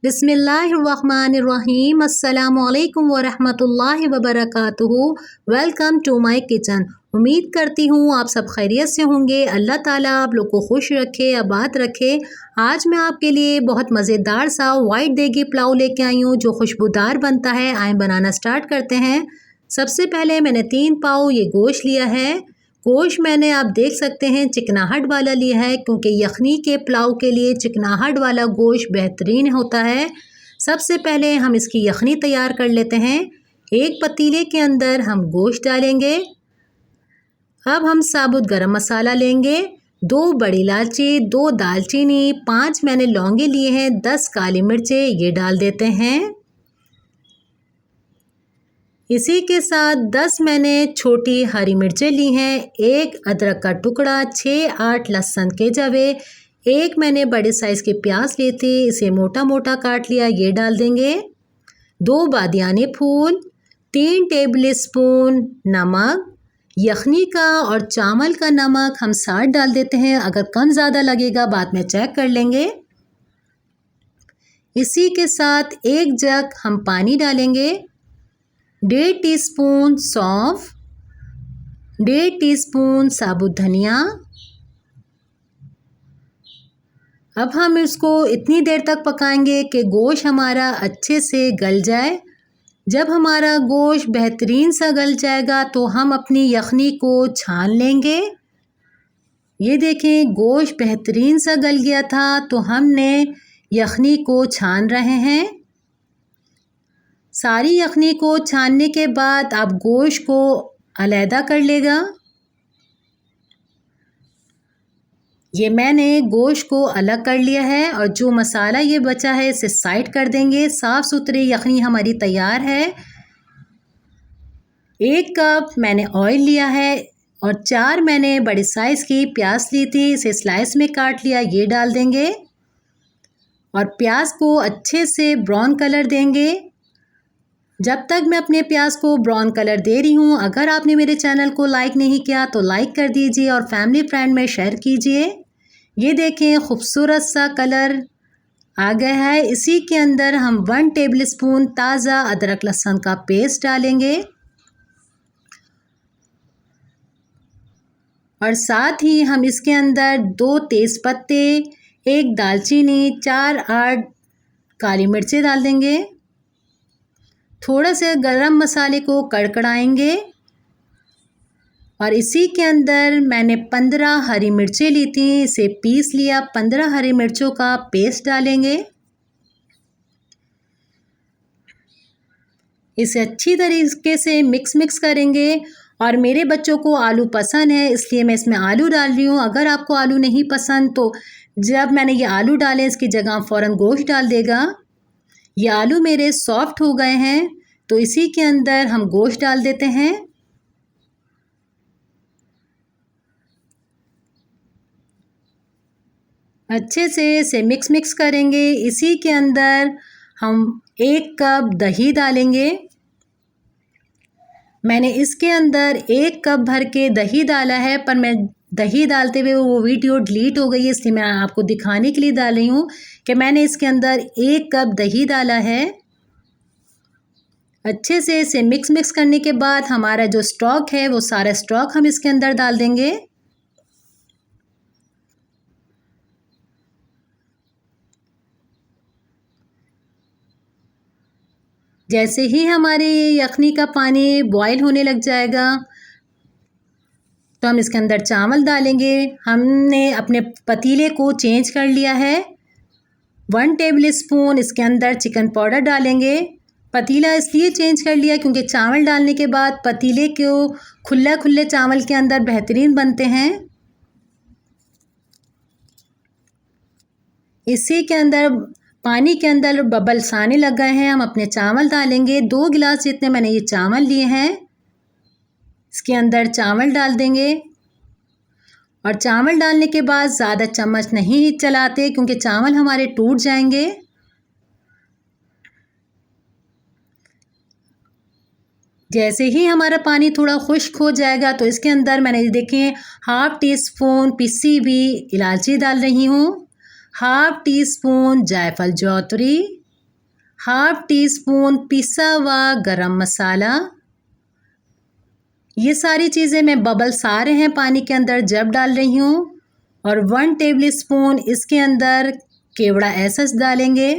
बिस्मिल्लाहिर्रहमानिर्रहीम अस्सलामुअलैकुम वरहमतुल्लाहि वबरकातुहू। Welcome to my kitchen. उम्मीद करती हूँ आप सब खैरियत से होंगे। अल्लाह ताला आप लोग को खुश रखे, आबाद रखे। आज मैं आपके लिए बहुत मज़ेदार सा वाइट देगी पुलाव लेके आई हूँ जो खुशबूदार बनता है। आए बनाना स्टार्ट करते हैं। सबसे पहले मैंने 3 पाव ये गोश्त लिया है। गोश्त मैंने आप देख सकते हैं चिकनाहट वाला लिया है क्योंकि यखनी के पुलाव के लिए चिकनाहट वाला गोश्त बेहतरीन होता है। सबसे पहले हम इसकी यखनी तैयार कर लेते हैं। एक पतीले के अंदर हम गोश्त डालेंगे। अब हम साबुत गरम मसाला लेंगे, 2 बड़ी इलायची, 2 दालचीनी, 5 मैंने लौंगे लिए हैं, 10 काली मिर्चें ये डाल देते हैं। इसी के साथ 10 मैंने छोटी हरी मिर्चें ली हैं, 1 अदरक का टुकड़ा, 6-8 लहसुन के जवे, 1 मैंने बड़े साइज़ के प्याज ली थी, इसे मोटा मोटा काट लिया, ये डाल देंगे। 2 बादियानी फूल, 3 टेबल स्पून नमक। यखनी का और चावल का नमक हम साथ डाल देते हैं, अगर कम ज़्यादा लगेगा बाद में चेक कर लेंगे। इसी के साथ 1 जग हम पानी डालेंगे। 1.5 टीस्पून सौंफ, 1.5 टीस्पून साबुत धनिया। अब हम इसको इतनी देर तक पकाएंगे कि गोश्त हमारा अच्छे से गल जाए। जब हमारा गोश्त बेहतरीन सा गल जाएगा तो हम अपनी यखनी को छान लेंगे। ये देखें गोश्त बेहतरीन सा गल गया था तो हमने यखनी को छान रहे हैं। सारी यखनी को छानने के बाद आप गोश्त को अलहदा कर लेगा। ये मैंने गोश्त को अलग कर लिया है और जो मसाला ये बचा है इसे साइड कर देंगे। साफ़ सुथरी यखनी हमारी तैयार है। 1 कप मैंने ऑयल लिया है और 4 मैंने बड़े साइज़ की प्याज ली थी, इसे स्लाइस में काट लिया, ये डाल देंगे और प्याज को अच्छे से ब्राउन कलर देंगे। जब तक मैं अपने प्याज को ब्राउन कलर दे रही हूँ, अगर आपने मेरे चैनल को लाइक नहीं किया तो लाइक कर दीजिए और फैमिली फ्रेंड में शेयर कीजिए। ये देखें खूबसूरत सा कलर आ गया है। इसी के अंदर हम 1 टेबल स्पून ताज़ा अदरक लहसुन का पेस्ट डालेंगे और साथ ही हम इसके अंदर 2 तेज़पत्ते, 1 दालचीनी, 4-8 काली मिर्चें डाल देंगे। थोड़ा सा गरम मसाले को कड़कड़ाएंगे और इसी के अंदर मैंने 15 हरी मिर्चें ली थी, इसे पीस लिया। 15 हरी मिर्चों का पेस्ट डालेंगे। इसे अच्छी तरीके से मिक्स करेंगे और मेरे बच्चों को आलू पसंद है इसलिए मैं इसमें आलू डाल रही हूँ। अगर आपको आलू नहीं पसंद तो जब मैंने ये आलू डाले इसकी जगह फ़ौरन गोश्त डाल देगा। ये आलू मेरे सॉफ्ट हो गए हैं तो इसी के अंदर हम गोश्त डाल देते हैं। अच्छे से इसे मिक्स करेंगे। इसी के अंदर हम 1 कप दही डालेंगे। मैंने इसके अंदर 1 कप भर के दही डाला है, पर मैं दही डालते हुए वो वीडियो डिलीट हो गई है, इसलिए मैं आपको दिखाने के लिए डाल रही हूँ कि मैंने इसके अंदर 1 कप दही डाला है। अच्छे से इसे मिक्स करने के बाद हमारा जो स्टॉक है वो सारा स्टॉक हम इसके अंदर डाल देंगे। जैसे ही हमारे यखनी का पानी बॉयल होने लग जाएगा तो हम इसके अंदर चावल डालेंगे। हमने अपने पतीले को चेंज कर लिया है। 1 टेबल स्पून इसके अंदर चिकन पाउडर डालेंगे। पतीला इसलिए चेंज कर लिया क्योंकि चावल डालने के बाद पतीले को खुले चावल के अंदर बेहतरीन बनते हैं। इसी के अंदर पानी के अंदर बबल्स आने लग गए हैं, हम अपने चावल डालेंगे। 2 गिलास जितने मैंने ये चावल लिए हैं इसके अंदर चावल डाल देंगे और चावल डालने के बाद ज़्यादा चम्मच नहीं चलाते क्योंकि चावल हमारे टूट जाएंगे। जैसे ही हमारा पानी थोड़ा खुश्क हो जाएगा तो इसके अंदर मैंने देखें 1/2 टीस्पून पिसी हुई इलायची डाल रही हूँ, 1/2 टीस्पून जायफल जौतरी, हाफ टी स्पून पिसा हुआ गरम मसाला। ये सारी चीज़ें मैं बबल्स आ रहे हैं पानी के अंदर जब डाल रही हूँ। और 1 टेबल स्पून इसके अंदर केवड़ा एसेंस डालेंगे।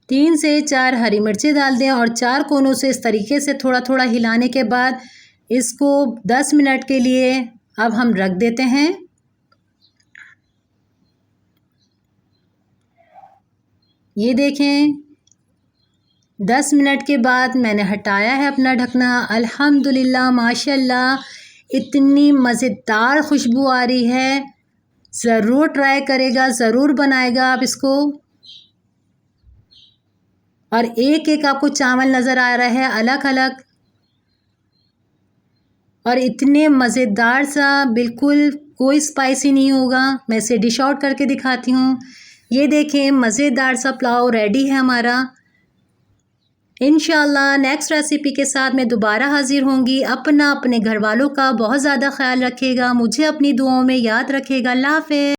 तीन से 4 हरी मिर्ची डाल दें और 4 कोनों से इस तरीके से थोड़ा थोड़ा हिलाने के बाद इसको 10 मिनट के लिए अब हम रख देते हैं। ये देखें 10 मिनट के बाद मैंने हटाया है अपना ढकना। अल्हम्दुलिल्लाह माशाल्लाह इतनी मज़ेदार खुशबू आ रही है। ज़रूर ट्राई करेगा, ज़रूर बनाएगा आप इसको। और एक एक आपको चावल नज़र आ रहा है अलग अलग, और इतने मज़ेदार सा, बिल्कुल कोई स्पाइसी नहीं होगा। मैं इसे डिश आउट करके दिखाती हूँ। ये देखें मज़ेदार सा पुलाव रेडी है हमारा। इंशाल्लाह नेक्स्ट रेसिपी के साथ मैं दोबारा हाज़िर होंगी। अपने घर वालों का बहुत ज़्यादा ख्याल रखिएगा, मुझे अपनी दुआओं में याद रखिएगा। अल्लाह हाफ़िज़।